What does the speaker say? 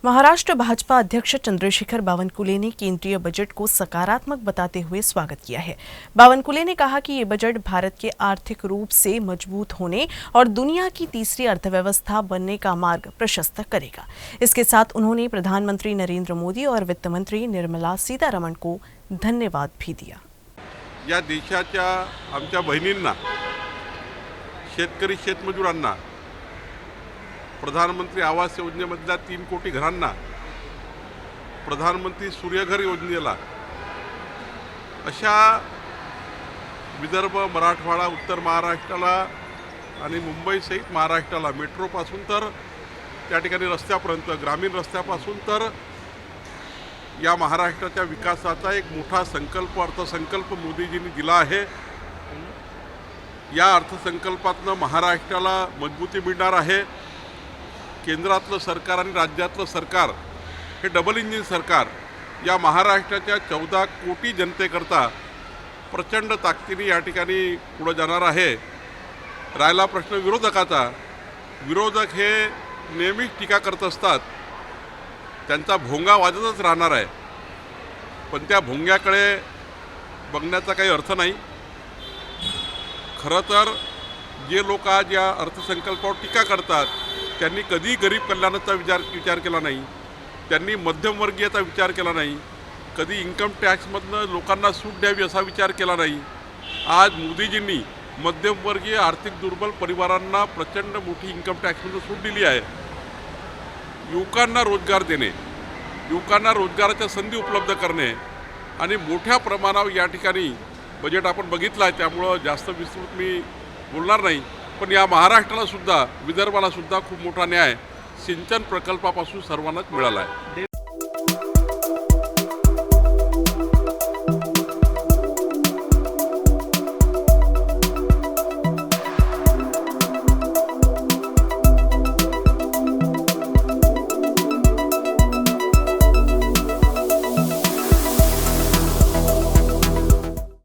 महाराष्ट्र भाजपा अध्यक्ष चंद्रशेखर बावनकुले ने केंद्रीय बजट को सकारात्मक बताते हुए स्वागत किया है। बावनकुले ने कहा कि ये बजट भारत के आर्थिक रूप से मजबूत होने और दुनिया की तीसरी अर्थव्यवस्था बनने का मार्ग प्रशस्त करेगा। इसके साथ उन्होंने प्रधानमंत्री नरेंद्र मोदी और वित्त मंत्री निर्मला सीतारमण को धन्यवाद भी दिया। या देशाच्या आमच्या बहिणींना, शेतकरी शेतमजुरांना, प्रधानमंत्री आवास योजनेमधल्या 3 कोटी घरांना, प्रधानमंत्री सूर्यघर योजनेला, अशा विदर्भ, मराठवाडा, उत्तर महाराष्ट्राला आणि मुंबईसहित महाराष्ट्राला मेट्रोपासून तर त्या ठिकाणी रस्त्यापर्यंत, ग्रामीण रस्त्यापासून तर या महाराष्ट्राच्या विकासाचा एक मोठा संकल्प, अर्थसंकल्प मोदीजींनी दिला आहे। या अर्थसंकल्पातनं महाराष्ट्राला मजबूती मिळणार आहे। केंद्रातलं सरकार आणि राज्यातलं सरकार हे डबल इंजिन सरकार या महाराष्ट्राच्या 14 कोटी जनतेकरता प्रचंड ताकदीने या ठिकाणी पुढे जाणार आहे। राहिला प्रश्न विरोधकाचा, विरोधक हे नेहमीच टीका करत असतात, त्यांचा भोंगा वाजतच राहणार आहे, पण त्या भोंग्याकडे बघण्याचा काही अर्थ नाही। खरं तर जे लोक आज या अर्थसंकल्पावर टीका करतात त्यांनी कधी गरीब कल्याणाचा विचार केला नाही, त्यांनी मध्यमवर्गीयाचा विचार केला नाही, कधी इन्कम टॅक्समधनं लोकांना सूट द्यावी असा विचार केला नाही। आज मोदीजींनी मध्यमवर्गीय आर्थिक दुर्बल परिवारांना प्रचंड मोठी इन्कम टॅक्समधून सूट दिली आहे। युवकांना रोजगार देणे, युवकांना रोजगाराच्या संधी उपलब्ध करणे आणि मोठ्या प्रमाणावर या ठिकाणी बजेट आपण बघितलं आहे, त्यामुळं जास्त विस्तृत मी बोलणार नाही। पण या महाराष्ट्राला सुद्धा, विदर्भाला सुद्धा खूप मोठा न्याय सिंचन प्रकल्पापासून सर्वांनाच मिळाला आहे।